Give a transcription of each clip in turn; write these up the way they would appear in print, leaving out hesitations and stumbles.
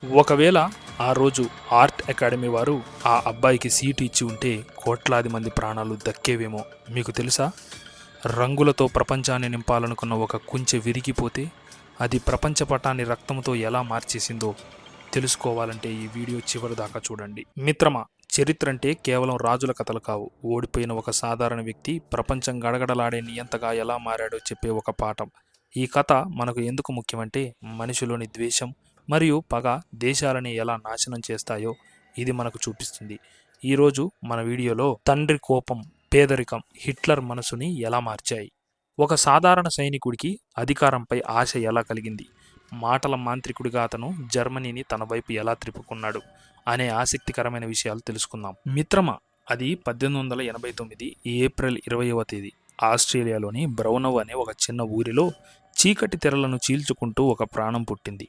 ఒకవేళ ఆ రోజు ఆర్ట్ అకాడమీ వారు ఆ అబ్బాయికి సీటు ఇచ్చి ఉంటే కోట్లాది మంది ప్రాణాలు దక్కేవేమో. మీకు తెలుసా? రంగులతో ప్రపంచాన్ని నింపాలనుకున్న ఒక కుంచె విరిగిపోతే అది ప్రపంచ పటాన్ని రక్తంతో ఎలా మార్చేసిందో తెలుసుకోవాలంటే ఈ వీడియో చివరి దాకా చూడండి. మిత్రమా, చరిత్ర అంటే కేవలం రాజుల కథలు కావు. ఓడిపోయిన ఒక సాధారణ వ్యక్తి ప్రపంచం గడగడలాడే నియంతగా ఎలా మారాడో చెప్పే ఒక పాఠం. ఈ కథ మనకు ఎందుకు ముఖ్యమంటే మనిషిలోని ద్వేషం మరియు పగ దేశాలని ఎలా నాశనం చేస్తాయో ఇది మనకు చూపిస్తుంది. ఈరోజు మన వీడియోలో తండ్రి కోపం, పేదరికం హిట్లర్ మనసుని ఎలా మార్చాయి, ఒక సాధారణ సైనికుడికి అధికారంపై ఆశ ఎలా కలిగింది, మాటల మాంత్రికుడిగా అతను జర్మనీని తన వైపు ఎలా త్రిప్పుకున్నాడు అనే ఆసక్తికరమైన విషయాలు తెలుసుకుందాం. మిత్రమా, అది 1889 ఏప్రిల్ 20వ తేదీ ఆస్ట్రేలియాలోని బ్రౌనవ్ అనే ఒక చిన్న ఊరిలో చీకటి తెరలను చీల్చుకుంటూ ఒక ప్రాణం పుట్టింది.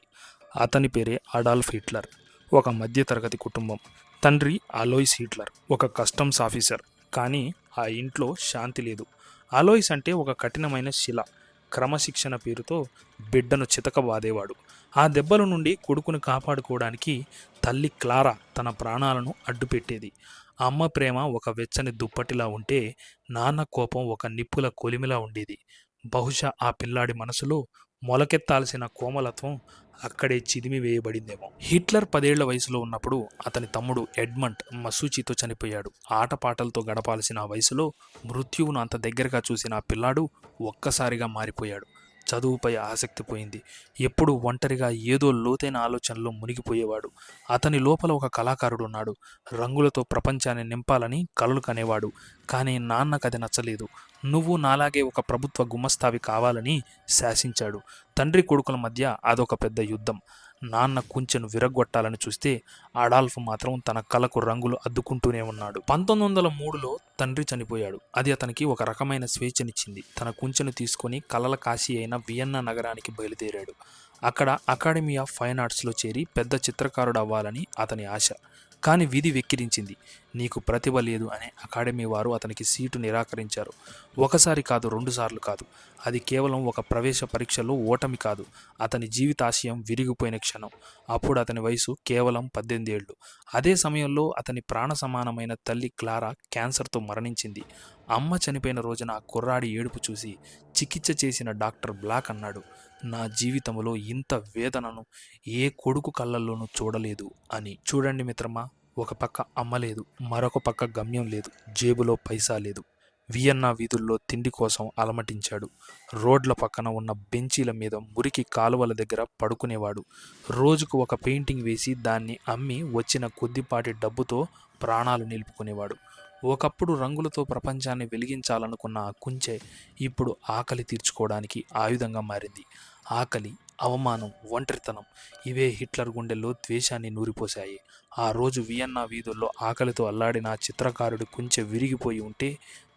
అతని పేరే అడాల్ఫ్ హిట్లర్. ఒక మధ్యతరగతి కుటుంబం. తండ్రి అలోయిస్ హిట్లర్ ఒక కస్టమ్స్ ఆఫీసర్. కానీ ఆ ఇంట్లో శాంతి లేదు. అలోయిస్ అంటే ఒక కఠినమైన శిల. క్రమశిక్షణ పేరుతో బిడ్డను చితకబాదేవాడు. ఆ దెబ్బల నుండి కొడుకును కాపాడుకోవడానికి తల్లి క్లారా తన ప్రాణాలను అడ్డుపెట్టేది. అమ్మ ప్రేమ ఒక వెచ్చని దుప్పటిలా ఉంటే నాన్న కోపం ఒక నిప్పుల కొలిమిలా ఉండేది. బహుశా ఆ పిల్లాడి మనసులో మొలకెత్తాల్సిన కోమలత్వం అక్కడే చిదిమి వేయబడిందేమో. హిట్లర్ 10 ఏళ్ల వయసులో ఉన్నప్పుడు అతని తమ్ముడు ఎడ్మండ్ మసూచితో చనిపోయాడు. ఆటపాటలతో గడపాల్సిన ఆ వయసులో మృత్యువును అంత దగ్గరగా చూసిన ఆ పిల్లాడు ఒక్కసారిగా మారిపోయాడు. చదువుపై ఆసక్తి పోయింది. ఎప్పుడూ ఒంటరిగా ఏదో లోతైన ఆలోచనలో మునిగిపోయేవాడు. అతని లోపల ఒక కళాకారుడు ఉన్నాడు. రంగులతో ప్రపంచాన్ని నింపాలని కలలు కనేవాడు. కానీ నాన్నకది నచ్చలేదు. నువ్వు నాలాగే ఒక ప్రభుత్వ గుమస్తావి కావాలని శాసించాడు. తండ్రి కొడుకుల మధ్య అదొక పెద్ద యుద్ధం. నాన్న కుంచెను విరగ్గొట్టాలని చూస్తే అడాల్ఫ్ మాత్రం తన కళకు రంగులు అద్దుకుంటూనే ఉన్నాడు. 1903లో తండ్రి చనిపోయాడు. అది అతనికి ఒక రకమైన స్వేచ్ఛనిచ్చింది. తన కుంచెను తీసుకొని కలల కాశీ అయిన వియన్నా నగరానికి బయలుదేరాడు. అక్కడ అకాడమీ ఆఫ్ ఫైన్ ఆర్ట్స్లో చేరి పెద్ద చిత్రకారుడు అవ్వాలని అతని ఆశ. కానీ విధి వెక్కిరించింది. నీకు ప్రతిభ లేదు అనే అకాడమీ వారు అతనికి సీటు నిరాకరించారు. ఒకసారి కాదు, 2 సార్లు కాదు. అది కేవలం ఒక ప్రవేశ పరీక్షలో ఓటమి కాదు, అతని జీవితాశయం విరిగిపోయిన క్షణం. అప్పుడు అతని వయసు కేవలం 18 ఏళ్ళు. అదే సమయంలో అతని ప్రాణ సమానమైన తల్లి క్లారా క్యాన్సర్తో మరణించింది. అమ్మ చనిపోయిన రోజున ఆ కుర్రాడి ఏడుపు చూసి చికిత్స చేసిన డాక్టర్ బ్లాక్ అన్నాడు, నా జీవితంలో ఇంత వేదనను ఏ కొడుకు కళ్ళల్లోనూ చూడలేదు అని. చూడండి మిత్రమా, ఒక పక్క అమ్మ లేదు, మరొక పక్క గమ్యం లేదు, జేబులో పైసా లేదు. వియన్నా వీధుల్లో తిండి కోసం అలమటించాడు. రోడ్ల పక్కన ఉన్న బెంచీల మీద మురికి కాలువల దగ్గర పడుకునేవాడు. రోజుకు ఒక పెయింటింగ్ వేసి దాన్ని అమ్మి వచ్చిన కొద్దిపాటి డబ్బుతో ప్రాణాలు నిలుపుకునేవాడు. ఒకప్పుడు రంగులతో ప్రపంచాన్ని వెలిగించాలనుకున్న ఆ కుంచె ఇప్పుడు ఆకలి తీర్చుకోవడానికి ఆయుధంగా మారింది. ఆకలి, అవమానం, ఒంటరితనం ఇవే హిట్లర్ గుండెల్లో ద్వేషాన్ని నూరిపోశాయి. ఆ రోజు వియన్నా వీధుల్లో ఆకలితో అల్లాడిన ఆ చిత్రకారుడి కుంచె విరిగిపోయి ఉంటే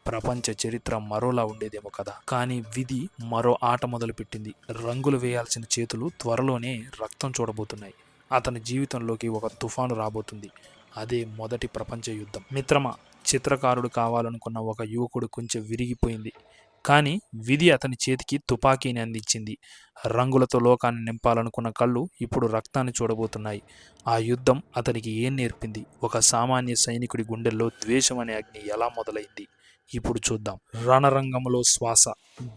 ప్రపంచ చరిత్ర మరోలా ఉండేదేమో కదా. కానీ విధి మరో ఆట మొదలుపెట్టింది. రంగులు వేయాల్సిన చేతులు త్వరలోనే రక్తం చూడబోతున్నాయి. అతని జీవితంలోకి ఒక తుఫాను రాబోతుంది. అదే మొదటి ప్రపంచ యుద్ధం. మిత్రమా, చిత్రకారుడు కావాలనుకున్న ఒక యువకుడు కొంచెం విరిగిపోయింది. కానీ విధి అతని చేతికి తుపాకీని అందించింది. రంగులతో లోకాన్ని నింపాలనుకున్న కళ్ళు ఇప్పుడు రక్తాన్ని చూడబోతున్నాయి. ఆ యుద్ధం అతనికి ఏం నేర్పింది? ఒక సామాన్య సైనికుడి గుండెల్లో ద్వేషం అనే అగ్ని ఎలా మొదలైంది? ఇప్పుడు చూద్దాం. రణరంగంలో శ్వాస,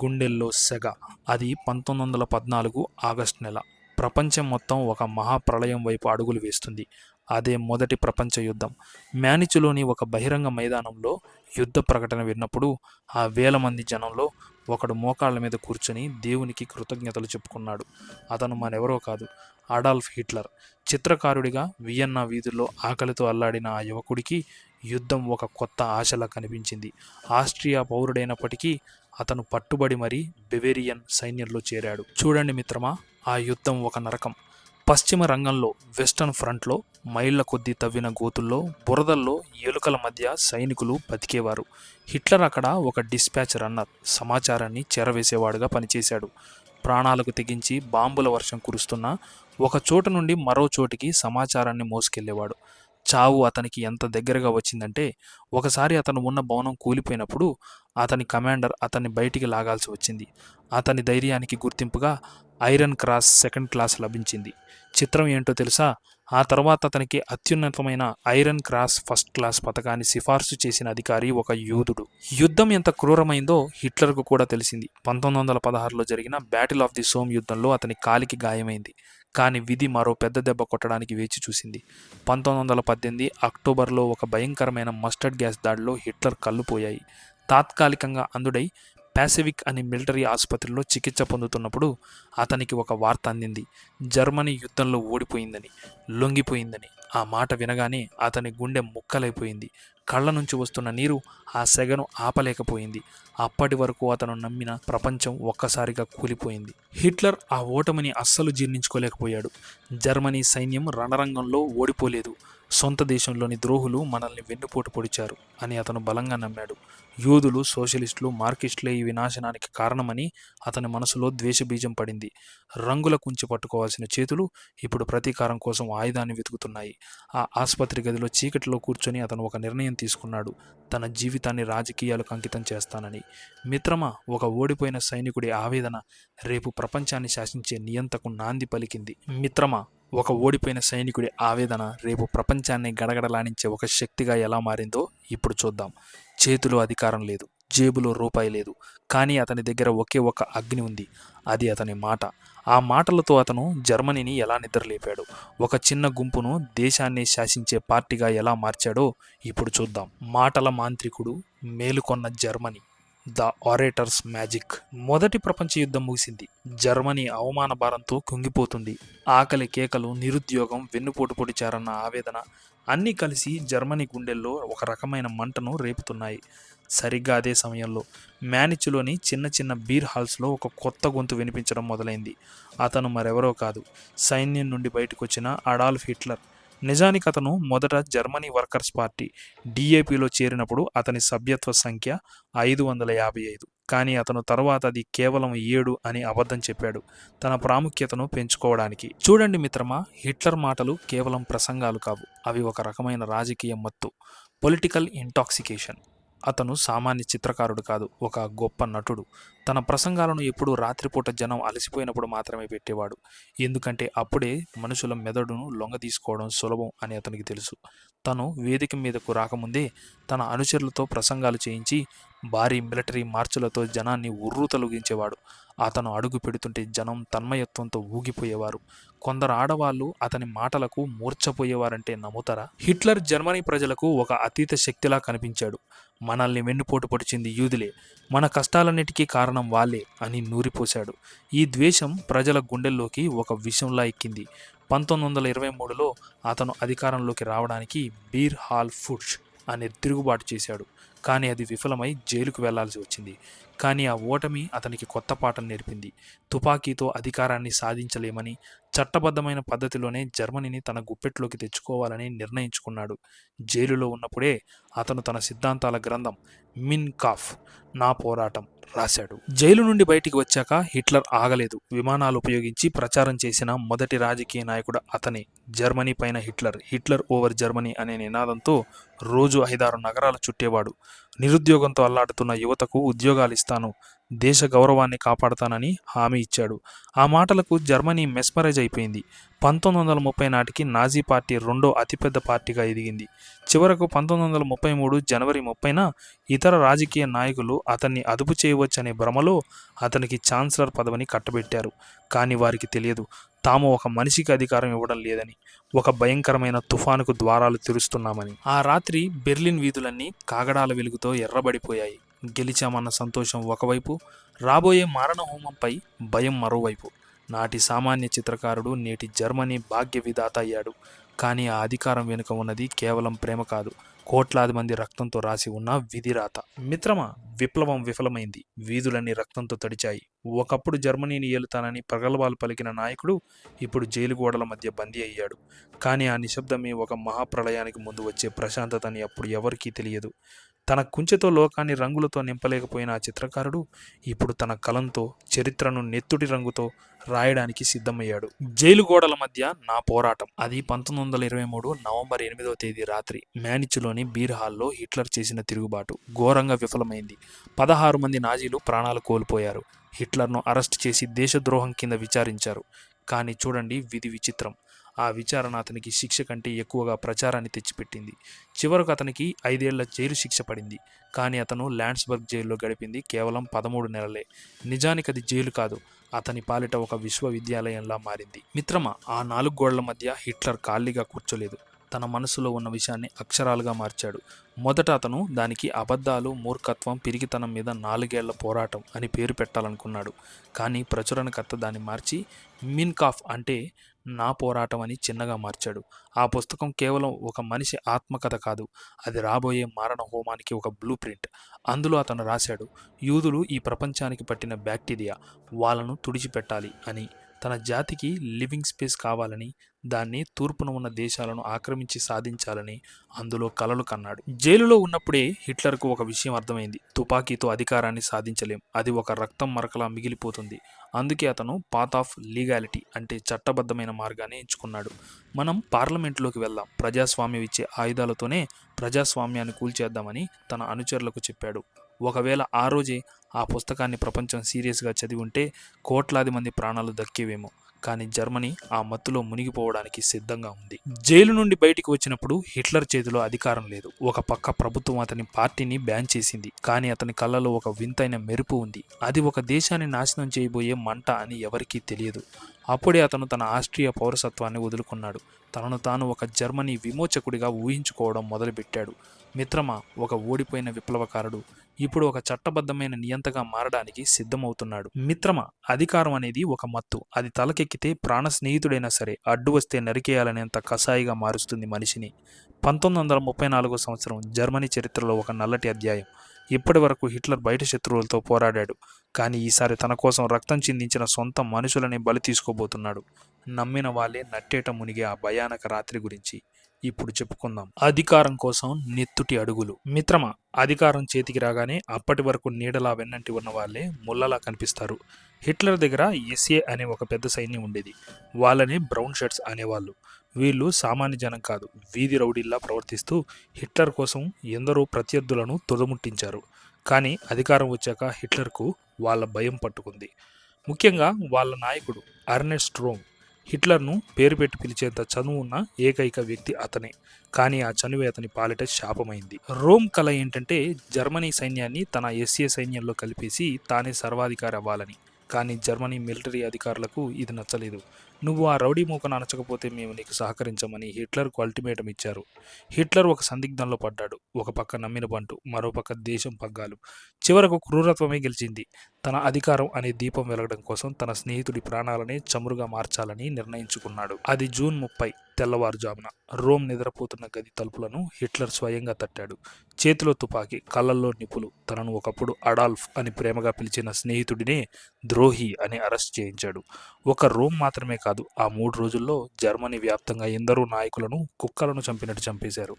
గుండెల్లో సెగ. అది 1914 ఆగస్టు నెల. ప్రపంచం మొత్తం ఒక మహాప్రళయం వైపు అడుగులు వేస్తుంది. అదే మొదటి ప్రపంచ యుద్ధం. మ్యానిచులోని ఒక బహిరంగ మైదానంలో యుద్ధ ప్రకటన విన్నప్పుడు ఆ వేల మంది జనంలో ఒకడు మోకాళ్ళ మీద కూర్చొని దేవునికి కృతజ్ఞతలు చెప్పుకున్నాడు. అతను మరెవరో కాదు, అడాల్ఫ్ హిట్లర్. చిత్రకారుడిగా వియన్నా వీధుల్లో ఆకలితో అల్లాడిన ఆ యువకుడికి యుద్ధం ఒక కొత్త ఆశలా కనిపించింది. ఆస్ట్రియా పౌరుడైనప్పటికీ అతను పట్టుబడి మరీ బెవేరియన్ సైన్యంలో చేరాడు. చూడండి మిత్రమా, ఆ యుద్ధం ఒక నరకం. పశ్చిమ రంగంలో వెస్టర్న్ ఫ్రంట్లో మైళ్ళ కొద్దీ తవ్విన గోతుల్లో, బురదల్లో ఎలుకల మధ్య సైనికులు బతికేవారు. హిట్లర్ అక్కడ ఒక డిస్పాచ్ రన్నర్, సమాచారాన్ని చేరవేసేవాడుగా పనిచేశాడు. ప్రాణాలకు తెగించి బాంబుల వర్షం కురుస్తున్న ఒక చోటు నుండి మరో చోటికి సమాచారాన్ని మోసుకెళ్లేవాడు. చావు అతనికి ఎంత దగ్గరగా వచ్చిందంటే ఒకసారి అతను ఉన్న భవనం కూలిపోయినప్పుడు అతని కమాండర్ అతన్ని బయటికి లాగాల్సి వచ్చింది. అతని ధైర్యానికి గుర్తింపుగా ఐరన్ క్రాస్ సెకండ్ క్లాస్ లభించింది. చిత్రం ఏంటో తెలుసా? ఆ తర్వాత అతనికి అత్యున్నతమైన ఐరన్ క్రాస్ ఫస్ట్ క్లాస్ పథకాన్ని సిఫార్సు చేసిన అధికారి ఒక యూదుడు. యుద్ధం ఎంత క్రూరమైందో హిట్లర్కు కూడా తెలిసింది. 1916లో జరిగిన బ్యాటిల్ ఆఫ్ ది సోమ్ యుద్ధంలో అతని కాలికి గాయమైంది. కానీ విధి మరో పెద్ద దెబ్బ కొట్టడానికి వేచి చూసింది. 1918 అక్టోబర్లో ఒక భయంకరమైన మస్టర్డ్ గ్యాస్ దాడిలో హిట్లర్ కళ్ళు పోయాయి. తాత్కాలికంగా అందుడై పాసిఫిక్ అనే మిలిటరీ ఆసుపత్రిలో చికిత్స పొందుతున్నప్పుడు అతనికి ఒక వార్త అందింది. జర్మనీ యుద్ధంలో ఓడిపోయిందని, లొంగిపోయిందని. ఆ మాట వినగానే అతని గుండె ముక్కలైపోయింది. కళ్ళ నుంచి వస్తున్న నీరు ఆ సెగను ఆపలేకపోయింది. అప్పటి వరకు అతను నమ్మిన ప్రపంచం ఒక్కసారిగా కూలిపోయింది. హిట్లర్ ఆ ఓటమిని అస్సలు జీర్ణించుకోలేకపోయాడు. జర్మనీ సైన్యం రణరంగంలో ఓడిపోలేదు, సొంత దేశంలోని ద్రోహులు మనల్ని వెన్నుపోటు పొడిచారు అని అతను బలంగా నమ్మాడు. యూదులు, సోషలిస్టులు, మార్కిస్టులే ఈ వినాశనానికి కారణమని అతని మనసులో ద్వేషబీజం పడింది. రంగుల కుంచి పట్టుకోవాల్సిన చేతులు ఇప్పుడు ప్రతీకారం కోసం ఆయుధాన్ని వెతుకుతున్నాయి. ఆ ఆసుపత్రి గదిలో చీకటిలో కూర్చొని అతను ఒక నిర్ణయం తీసుకున్నాడు. తన జీవితాన్ని రాజకీయాలకు అంకితం చేస్తానని. మిత్రమా, ఒక ఓడిపోయిన సైనికుడి ఆవేదన రేపు ప్రపంచాన్ని శాసించే నియంతకు నాంది పలికింది. మిత్రమా, ఒక ఓడిపోయిన సైనికుడి ఆవేదన రేపు ప్రపంచాన్ని గడగడలాడించే ఒక శక్తిగా ఎలా మారిందో ఇప్పుడు చూద్దాం. చేతిలో అధికారం లేదు, జేబులో రూపాయి లేదు, కానీ అతని దగ్గర ఒకే ఒక అగ్ని ఉంది. అది అతని మాట. ఆ మాటలతో అతను జర్మనీని ఎలా నిద్రలేపాడు, ఒక చిన్న గుంపును దేశాన్ని శాసించే పార్టీగా ఎలా మార్చాడో ఇప్పుడు చూద్దాం. మాటల మాంత్రికుడు, మేలుకొన్న జర్మనీ. The orators magic. మొదటి ప్రపంచ యుద్ధం ముగిసింది. జర్మనీ అవమాన భారంతో కుంగిపోతుంది. ఆకలి కేకలు, నిరుద్యోగం, వెన్నుపోటు పొడిచారన్న ఆవేదన అన్నీ కలిసి జర్మనీ గుండెల్లో ఒక రకమైన మంటను రేపుతున్నాయి. సరిగ్గా అదే సమయంలో మ్యానిచ్లోని చిన్న చిన్న బీర్ హాల్స్లో ఒక కొత్త గొంతు వినిపించడం మొదలైంది. అతను మరెవరో కాదు, సైన్యం నుండి బయటకు వచ్చిన అడాల్ఫ్ హిట్లర్. నిజానికి అతను మొదట జర్మనీ వర్కర్స్ పార్టీ డిఏపిలో చేరినప్పుడు అతని సభ్యత్వ సంఖ్య 555. కానీ అతను తర్వాత అది కేవలం 7 అని అబద్ధం చెప్పాడు, తన ప్రాముఖ్యతను పెంచుకోవడానికి. చూడండి మిత్రమా, హిట్లర్ మాటలు కేవలం ప్రసంగాలు కావు, అవి ఒక రకమైన రాజకీయ మత్తు, పొలిటికల్ ఇంటాక్సికేషన్. అతను సామాన్య చిత్రకారుడు కాదు, ఒక గొప్ప నటుడు. తన ప్రసంగాలను ఎప్పుడూ రాత్రిపూట జనం అలసిపోయినప్పుడు మాత్రమే పెట్టేవాడు. ఎందుకంటే అప్పుడే మనుషుల మెదడును లొంగదీసుకోవడం సులభం అని అతనికి తెలుసు. తను వేదిక మీదకు రాకముందే తన అనుచరులతో ప్రసంగాలు చేయించి భారీ మిలిటరీ మార్చులతో జనాన్ని ఉర్రూతలూగించేవాడు. అతను అడుగు పెడుతుంటే జనం తన్మయత్వంతో ఊగిపోయేవారు. కొందరు ఆడవాళ్లు అతని మాటలకు మూర్ఛపోయేవారంటే నమ్ముతారా? హిట్లర్ జర్మనీ ప్రజలకు ఒక అతీత శక్తిలా కనిపించాడు. మనల్ని వెన్నుపోటు పొడిచింది యూదులే, మన కష్టాలన్నిటికీ కారణం వాళ్ళే అని నూరిపోశాడు. ఈ ద్వేషం ప్రజల గుండెల్లోకి ఒక విషంలా ఎక్కింది. 1923లో అతను అధికారంలోకి రావడానికి బీర్ హాల్ ఫుడ్స్ అనే తిరుగుబాటు చేశాడు. కానీ అది విఫలమై జైలుకు వెళ్లాల్సి వచ్చింది. కానీ ఆ ఓటమి అతనికి కొత్త పాఠం నేర్పింది. తుపాకీతో అధికారాన్ని సాధించలేమని, చట్టబద్ధమైన పద్ధతిలోనే జర్మనీని తన గుప్పెట్లోకి తెచ్చుకోవాలని నిర్ణయించుకున్నాడు. జైలులో ఉన్నప్పుడే అతను తన సిద్ధాంతాల గ్రంథం మిన్ కాఫ్, నా పోరాటం రాశాడు. జైలు నుండి బయటికి వచ్చాక హిట్లర్ ఆగలేదు. విమానాలు ఉపయోగించి ప్రచారం చేసిన మొదటి రాజకీయ నాయకుడు అతనే. జర్మనీ పైన హిట్లర్, హిట్లర్ ఓవర్ జర్మనీ అనే నినాదంతో రోజు 5-6 నగరాలు చుట్టేవాడు. నిరుద్యోగంతో అల్లాడుతున్న యువతకు ఉద్యోగాలు ఇస్తాను, దేశ గౌరవాన్ని కాపాడుతానని హామీ ఇచ్చాడు. ఆ మాటలకు జర్మనీ మెస్మరైజ్ అయిపోయింది. 1930 నాటికి నాజీ పార్టీ రెండో అతిపెద్ద పార్టీగా ఎదిగింది. చివరకు 1933 జనవరి 30న ఇతర రాజకీయ నాయకులు అతన్ని అదుపు చేయవచ్చనే భ్రమలో అతనికి ఛాన్సలర్ పదవిని కట్టబెట్టారు. కానీ వారికి తెలియదు, తాము ఒక మనిషికి అధికారం ఇవ్వడం లేదని, ఒక భయంకరమైన తుఫానుకు ద్వారాలు తెరుస్తున్నామని. ఆ రాత్రి బెర్లిన్ వీధులన్నీ కాగడాల వెలుగుతో ఎర్రబడిపోయాయి. గెలిచామన్న సంతోషం ఒకవైపు, రాబోయే మారణహోమంపై భయం మరోవైపు. నాటి సామాన్య చిత్రకారుడు నేటి జర్మనీ భాగ్య విధాత అయ్యాడు. కానీ ఆ అధికారం వెనుక ఉన్నది కేవలం ప్రేమ కాదు, కోట్లాది మంది రక్తంతో రాసి ఉన్న విధిరాత. మిత్రమా, విప్లవం విఫలమైంది. వీధులన్నీ రక్తంతో తడిచాయి. ఒకప్పుడు జర్మనీని ఏలుతానని ప్రగల్భాలు పలికిన నాయకుడు ఇప్పుడు జైలు గోడల మధ్య బందీ అయ్యాడు. కానీ ఆ నిశ్శబ్దమే ఒక మహాప్రళయానికి ముందు వచ్చే ప్రశాంతతని అప్పుడు ఎవరికీ తెలియదు. తన కుంచెతో లోకాన్ని రంగులతో నింపలేకపోయిన ఆ చిత్రకారుడు ఇప్పుడు తన కలంతో చరిత్రను నెత్తుటి రంగుతో రాయడానికి సిద్ధమయ్యాడు. జైలు గోడల మధ్య నా పోరాటం. అది 1923 నవంబర్ 8వ తేదీ రాత్రి మ్యానిచ్లోని బీర్ హాల్లో హిట్లర్ చేసిన తిరుగుబాటు ఘోరంగా విఫలమైంది. 16 మంది నాజీలు ప్రాణాలు కోల్పోయారు. హిట్లర్ను అరెస్ట్ చేసి దేశద్రోహం కింద విచారించారు. కానీ చూడండి విధి విచిత్రం. ఆ విచారణ అతనికి శిక్ష కంటే ఎక్కువగా ప్రచారాన్ని తెచ్చిపెట్టింది. చివరకు అతనికి 5 ఏళ్ల జైలు శిక్ష పడింది. కానీ అతను ల్యాండ్స్బర్గ్ జైల్లో గడిపింది కేవలం 13 నెలలే. నిజానికి అది జైలు కాదు, అతని పాలిట ఒక విశ్వవిద్యాలయంలా మారింది. మిత్రమా, ఆ 4 గోడల మధ్య హిట్లర్ ఖాళీగా కూర్చోలేదు. తన మనసులో ఉన్న విషయాన్ని అక్షరాలుగా మార్చాడు. మొదట అతను దానికి అబద్ధాలు, మూర్ఖత్వం, పిరికితనం మీద 4 ఏళ్ల పోరాటం అని పేరు పెట్టాలనుకున్నాడు. కానీ ప్రచురణకర్త దాన్ని మార్చి మిన్కాఫ్ అంటే నా పోరాటం అని చిన్నగా మార్చాడు. ఆ పుస్తకం కేవలం ఒక మనిషి ఆత్మకథ కాదు, అది రాబోయే మారణ హోమానికి ఒక బ్లూ ప్రింట్. అందులో అతను రాశాడు, యూదులు ఈ ప్రపంచానికి పట్టిన బ్యాక్టీరియా, వాళ్ళను తుడిచిపెట్టాలి అని, తన జాతికి లివింగ్ స్పేస్ కావాలని, దాన్ని తూర్పున ఉన్న దేశాలను ఆక్రమించి సాధించాలని అందులో కలలు కన్నాడు. జైలులో ఉన్నప్పుడే హిట్లర్కు ఒక విషయం అర్థమైంది. తుపాకీతో అధికారాన్ని సాధించలేం, అది ఒక రక్తం మరకలా మిగిలిపోతుంది. అందుకే అతను పాత్ ఆఫ్ లీగాలిటీ అంటే చట్టబద్ధమైన మార్గాన్ని ఎంచుకున్నాడు. మనం పార్లమెంట్లోకి వెళ్దాం, ప్రజాస్వామ్యం ఇచ్చే ఆయుధాలతోనే ప్రజాస్వామ్యాన్ని కూల్చేద్దామని తన అనుచరులకు చెప్పాడు. ఒకవేళ ఆ రోజే ఆ పుస్తకాన్ని ప్రపంచం సీరియస్గా చదివి ఉంటే కోట్లాది మంది ప్రాణాలు దక్కేవేమో. కానీ జర్మనీ ఆ మత్తులో మునిగిపోవడానికి సిద్ధంగా ఉంది. జైలు నుండి బయటికి వచ్చినప్పుడు హిట్లర్ చేతిలో అధికారం లేదు. ఒక పక్క ప్రభుత్వం అతని పార్టీని బ్యాన్ చేసింది. కానీ అతని కళ్ళలో ఒక వింతైన మెరుపు ఉంది. అది ఒక దేశాన్ని నాశనం చేయబోయే మంట అని ఎవరికీ తెలియదు. అప్పుడే అతను తన ఆస్ట్రియా పౌరసత్వాన్ని వదులుకున్నాడు. తనను తాను ఒక జర్మనీ విమోచకుడిగా ఊహించుకోవడం మొదలుపెట్టాడు. మిత్రమా, ఒక ఓడిపోయిన విప్లవకారుడు ఇప్పుడు ఒక చట్టబద్ధమైన నియంతగా మారడానికి సిద్ధమవుతున్నాడు. మిత్రమా, అధికారం అనేది ఒక మత్తు. అది తలకెక్కితే ప్రాణ స్నేహితుడైనా సరే అడ్డు వస్తే నరికేయాలనేంత కసాయిగా మారుస్తుంది మనిషిని. 1934 సంవత్సరం జర్మనీ చరిత్రలో ఒక నల్లటి అధ్యాయం. ఇప్పటి వరకు హిట్లర్ బయట శత్రువులతో పోరాడాడు. కానీ ఈసారి తన కోసం రక్తం చిందించిన సొంత మనుషులనే బలి తీసుకోబోతున్నాడు. నమ్మిన వాళ్ళే నట్టేట మునిగే ఆ భయానక రాత్రి గురించి ఇప్పుడు చెప్పుకుందాం. అధికారం కోసం నెత్తుటి అడుగులు. మిత్రమా, అధికారం చేతికి రాగానే అప్పటి వరకు నీడలా వెన్నంటి ఉన్న వాళ్ళే ముళ్ళలా కనిపిస్తారు. హిట్లర్ దగ్గర ఎస్ఏ అనే ఒక పెద్ద సైన్యం ఉండేది. వాళ్ళని బ్రౌన్ షర్ట్స్ అనేవాళ్ళు. వీళ్ళు సామాన్య జనం కాదు, వీధి రౌడీల్లా ప్రవర్తిస్తూ హిట్లర్ కోసం ఎందరో ప్రత్యర్థులను తుదముట్టించారు. కానీ అధికారం వచ్చాక హిట్లర్కు వాళ్ళ భయం పట్టుకుంది. ముఖ్యంగా వాళ్ళ నాయకుడు అర్నెస్ట్ రోమ్. హిట్లర్ను పేరు పెట్టి పిలిచేంత చనువు ఉన్న ఏకైక వ్యక్తి అతనే. కానీ ఆ చనువే అతని పాలిట శాపమైంది. రోమ్ కల ఏంటంటే జర్మనీ సైన్యాన్ని తన ఎస్ఏ సైన్యంలో కలిపేసి తానే సర్వాధికారి అవ్వాలని. కానీ జర్మనీ మిలిటరీ అధికారులకు ఇది నచ్చలేదు. నువ్వు ఆ రౌడీ మూకను అణచకపోతే మేము నీకు సహకరించమని హిట్లర్కు అల్టిమేటం ఇచ్చారు. హిట్లర్ ఒక సందిగ్ధంలో పడ్డాడు. ఒక పక్క నమ్మిన బంటు, మరో పక్క దేశం పగ్గాలు. చివరకు క్రూరత్వమే గెలిచింది. తన అధికారం అనే దీపం వెలగడం కోసం తన స్నేహితుడి ప్రాణాలనే చమురుగా మార్చాలని నిర్ణయించుకున్నాడు. అది జూన్ 30 తెల్లవారుజామున. రోమ్ నిద్రపోతున్న గది తలుపులను హిట్లర్ స్వయంగా తట్టాడు. చేతిలో తుపాకీ, కళ్ళల్లో నిప్పులు. తనను ఒకప్పుడు అడాల్ఫ్ అని ప్రేమగా పిలిచిన స్నేహితుడినే ద్రోహి అని అరెస్ట్ చేయించాడు. ఒక రోమ్ మాత్రమే కాదు, ఆ 3 రోజుల్లో జర్మనీ వ్యాప్తంగా ఎందరో నాయకులను కుక్కలను చంపినట్టు చంపేశారు.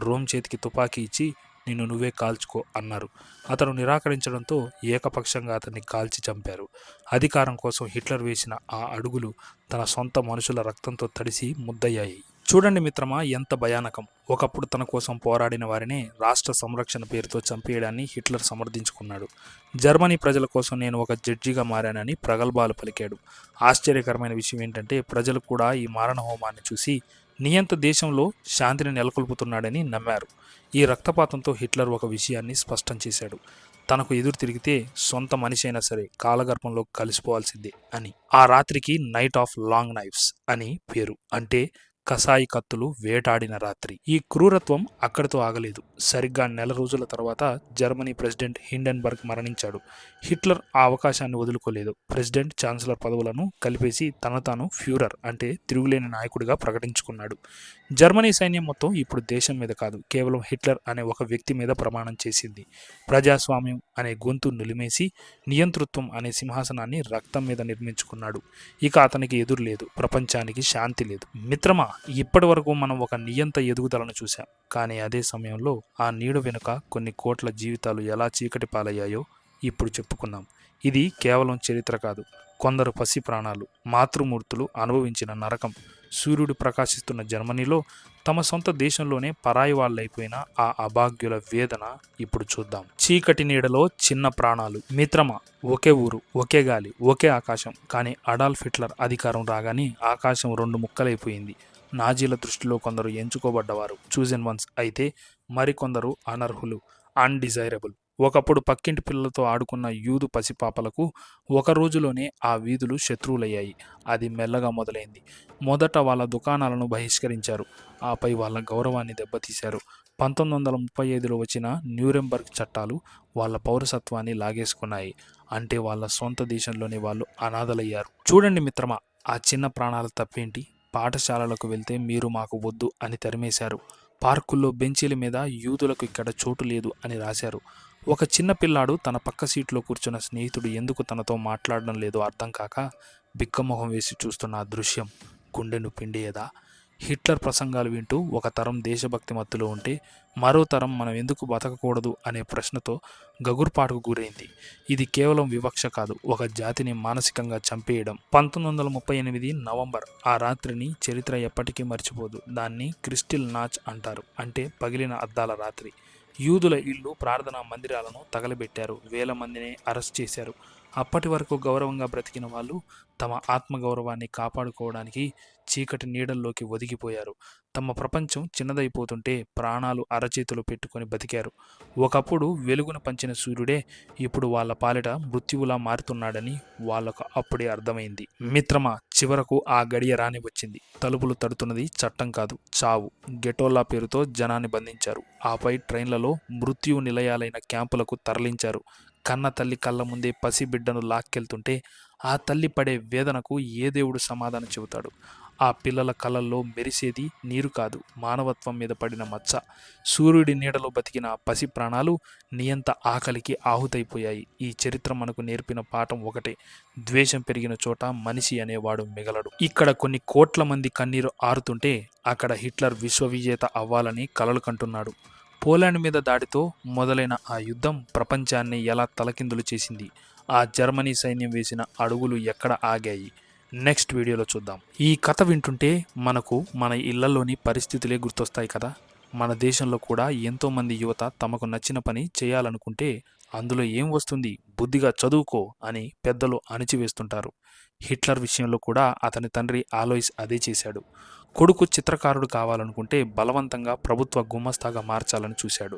రోమ్ చేతికి తుపాకీ ఇచ్చి నిన్ను నువ్వే కాల్చుకో అన్నారు. అతను నిరాకరించడంతో ఏకపక్షంగా అతన్ని కాల్చి చంపారు. అధికారం కోసం హిట్లర్ వేసిన ఆ అడుగులు తన సొంత మనుషుల రక్తంతో తడిసి ముద్దయ్యాయి. చూడండి మిత్రమా, ఎంత భయానకం. ఒకప్పుడు తన కోసం పోరాడిన వారినే రాష్ట్ర సంరక్షణ పేరుతో చంపేయడాన్ని హిట్లర్ సమర్థించుకున్నాడు. జర్మనీ ప్రజల కోసం నేను ఒక జడ్జిగా మారానని ప్రగల్భాలు పలికాడు. ఆశ్చర్యకరమైన విషయం ఏంటంటే ప్రజలు కూడా ఈ మారణ హోమాన్ని చూసి నియంత దేశంలో శాంతిని నెలకొల్పుతున్నాడని నమ్మారు. ఈ రక్తపాతంతో హిట్లర్ ఒక విషయాన్ని స్పష్టం చేశాడు. తనకు ఎదురు తిరిగితే సొంత మనిషి అయినా సరే కాలగర్భంలో కలిసిపోవాల్సిందే అని. ఆ రాత్రికి నైట్ ఆఫ్ లాంగ్ నైఫ్స్ అని పేరు. అంటే కసాయి కత్తులు వేటాడిన రాత్రి. ఈ క్రూరత్వం అక్కడితో ఆగలేదు. సరిగ్గా నెల రోజుల తర్వాత జర్మనీ ప్రెసిడెంట్ హిండెన్బర్గ్ మరణించాడు. హిట్లర్ ఆ అవకాశాన్ని వదులుకోలేదు. ప్రెసిడెంట్, ఛాన్సలర్ పదవులను కలిపేసి తన తాను ఫ్యూరర్ అంటే తిరుగులేని నాయకుడిగా ప్రకటించుకున్నాడు. జర్మనీ సైన్యం మొత్తం ఇప్పుడు దేశం మీద కాదు, కేవలం హిట్లర్ అనే ఒక వ్యక్తి మీద ప్రమాణం చేసింది. ప్రజాస్వామ్యం అనే గొంతు నిలిమేసి నియంతృత్వం అనే సింహాసనాన్ని రక్తం మీద నిర్మించుకున్నాడు. ఇక అతనికి ఎదురు లేదు, ప్రపంచానికి శాంతి లేదు. మిత్రమా, ఇప్పటి వరకు మనం ఒక నియంత ఎదుగుదలను చూసాం, కానీ అదే సమయంలో ఆ నీడ వెనుక కొన్ని కోట్ల జీవితాలు ఎలా చీకటి పాలయ్యాయో ఇప్పుడు చెప్పుకుందాం. ఇది కేవలం చరిత్ర కాదు, కొందరు పసి ప్రాణాలు, మాతృమూర్తులు అనుభవించిన నరకం. సూర్యుడు ప్రకాశిస్తున్న జర్మనీలో తమ సొంత దేశంలోనే పరాయి వాళ్ళైపోయిన ఆ అభాగ్యుల వేదన ఇప్పుడు చూద్దాం. చీకటి నీడలో చిన్న ప్రాణాలు. మిత్రమా, ఒకే ఊరు, ఒకే గాలి, ఒకే ఆకాశం. కానీ అడాల్ఫ్ హిట్లర్ అధికారం రాగానే ఆకాశం రెండు ముక్కలైపోయింది. నాజీల దృష్టిలో కొందరు ఎంచుకోబడ్డవారు, చూజన్ వన్స్ అయితే, మరికొందరు అనర్హులు, అన్డిజైరబుల్. ఒకప్పుడు పక్కింటి పిల్లలతో ఆడుకున్న యూదు పసిపాపలకు ఒక రోజులోనే ఆ వీధులు శత్రువులయ్యాయి. అది మెల్లగా మొదలైంది. మొదట వాళ్ళ దుకాణాలను బహిష్కరించారు, ఆపై వాళ్ళ గౌరవాన్ని దెబ్బతీశారు. 1935లో వచ్చిన న్యూరెంబర్గ్ చట్టాలు వాళ్ళ పౌరసత్వాన్ని లాగేసుకున్నాయి. అంటే వాళ్ళ సొంత దేశంలోనే వాళ్ళు అనాథలయ్యారు. చూడండి మిత్రమా, ఆ చిన్న ప్రాణాల తప్పేంటి? పాఠశాలలకు వెళ్తే మీరు మాకు వద్దు అని తరిమేశారు. పార్కుల్లో బెంచీల మీద యూదులకు ఇక్కడ చోటు లేదు అని రాశారు. ఒక చిన్న పిల్లాడు తన పక్క సీట్లో కూర్చున్న స్నేహితుడు ఎందుకు తనతో మాట్లాడడం లేదో అర్థం కాక బిక్కమొహం వేసి చూస్తున్న ఆ దృశ్యం గుండెను పిండేయదా? హిట్లర్ ప్రసంగాలు వింటూ ఒక తరం దేశభక్తి మత్తులో ఉంటే, మరో తరం మనం ఎందుకు బతకకూడదు అనే ప్రశ్నతో గగుర్పాటుకు గురైంది. ఇది కేవలం వివక్ష కాదు, ఒక జాతిని మానసికంగా చంపేయడం. 1938 నవంబర్. ఆ రాత్రిని చరిత్ర ఎప్పటికీ మర్చిపోదు. దాన్ని క్రిస్టిల్ నాచ్ అంటారు, అంటే పగిలిన అద్దాల రాత్రి. యూదుల ఇళ్ళు, ప్రార్థనా మందిరాలను తగలబెట్టారు, వేల మందిని అరెస్ట్ చేశారు. అప్పటి వరకు గౌరవంగా బ్రతికిన వాళ్ళు తమ ఆత్మగౌరవాన్ని కాపాడుకోవడానికి చీకటి నీడల్లోకి ఒదిగిపోయారు. తమ ప్రపంచం చిన్నదైపోతుంటే ప్రాణాలు అరచేతులు పెట్టుకొని బతికారు. ఒకప్పుడు వెలుగును పంచిన సూర్యుడే ఇప్పుడు వాళ్ళ పాలిట మృత్యువులా మారుతున్నాడని వాళ్లకు అప్పుడే అర్థమైంది. మిత్రమా, చివరకు ఆ గడియ రాని వచ్చింది. తలుపులు తడుతున్నది చట్టం కాదు, చావు. గెటోల్లా పేరుతో జనాన్ని బంధించారు, ఆపై ట్రైన్లలో మృత్యు నిలయాలైన క్యాంపులకు తరలించారు. కన్న తల్లి కళ్ళ ముందే పసి బిడ్డను లాక్కెళ్తుంటే ఆ తల్లి పడే వేదనకు ఏ దేవుడు సమాధానం చెబుతాడు? ఆ పిల్లల కళ్ళల్లో మెరిసేది నీరు కాదు, మానవత్వం మీద పడిన మచ్చ. సూర్యుడి నీడలో బతికిన పసి ప్రాణాలు నియంత ఆకలికి ఆహుతైపోయాయి. ఈ చరిత్ర మనకు నేర్పిన పాఠం ఒకటే: ద్వేషం పెరిగిన చోట మనిషి అనేవాడు మిగలడు. ఇక్కడ కొన్ని కోట్ల మంది కన్నీరు ఆరుతుంటే అక్కడ హిట్లర్ విశ్వవిజేత అవ్వాలని కలలు కంటున్నాడు. పోలాండ్ మీద దాడితో మొదలైన ఆ యుద్ధం ప్రపంచాన్ని ఎలా తలకిందులు చేసింది? ఆ జర్మనీ సైన్యం వేసిన అడుగులు ఎక్కడ ఆగాయి? నెక్స్ట్ వీడియోలో చూద్దాం. ఈ కథ వింటుంటే మనకు మన ఇళ్లలోని పరిస్థితులే గుర్తొస్తాయి కదా. మన దేశంలో కూడా ఎంతోమంది యువత తమకు నచ్చిన పని చేయాలనుకుంటే అందులో ఏం వస్తుంది, బుద్ధిగా చదువుకో అని పెద్దలు అణిచివేస్తుంటారు. హిట్లర్ విషయంలో కూడా అతని తండ్రి ఆలోయిస్ అదే చేశాడు. కొడుకు చిత్రకారుడు కావాలనుకుంటే బలవంతంగా ప్రభుత్వ గుమస్తాగా మార్చాలని చూశాడు.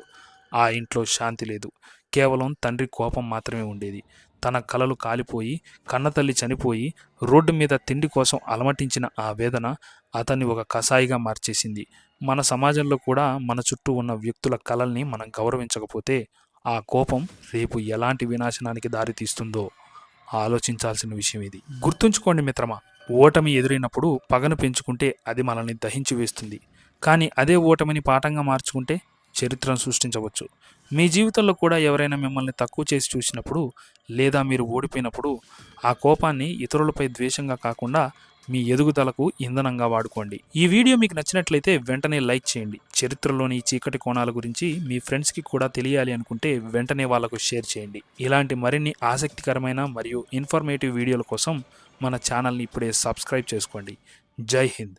ఆ ఇంట్లో శాంతి లేదు, కేవలం తండ్రి కోపం మాత్రమే ఉండేది. తన కలలు కాలిపోయి, కన్నతల్లి చనిపోయి, రోడ్డు మీద తిండి కోసం అలమటించిన ఆ వేదన అతన్ని ఒక కసాయిగా మార్చేసింది. మన సమాజంలో కూడా మన చుట్టూ ఉన్న వ్యక్తుల కలల్ని మనం గౌరవించకపోతే ఆ కోపం రేపు ఎలాంటి వినాశనానికి దారితీస్తుందో ఆలోచించాల్సిన విషయం ఇది. గుర్తుంచుకోండి మిత్రమా, ఓటమి ఎదురైనప్పుడు పగను పెంచుకుంటే అది మనల్ని దహించి వేస్తుంది. కానీ అదే ఓటమిని పాఠంగా మార్చుకుంటే చరిత్రను సృష్టించవచ్చు. మీ జీవితంలో కూడా ఎవరైనా మిమ్మల్ని తక్కువ చేసి చూసినప్పుడు, లేదా మీరు ఓడిపోయినప్పుడు ఆ కోపాన్ని ఇతరులపై ద్వేషంగా కాకుండా మీ ఎదుగుదలకు ఇంధనంగా వాడుకోండి. ఈ వీడియో మీకు నచ్చినట్లయితే వెంటనే లైక్ చేయండి. చరిత్రలోని ఈ చీకటి కోణాల గురించి మీ ఫ్రెండ్స్కి కూడా తెలియాలి అనుకుంటే వెంటనే వాళ్ళకు షేర్ చేయండి. ఇలాంటి మరిన్ని ఆసక్తికరమైన మరియు ఇన్ఫర్మేటివ్ వీడియోల కోసం మన ఛానల్ని ఇప్పుడే సబ్స్క్రైబ్ చేసుకోండి. జై హింద్.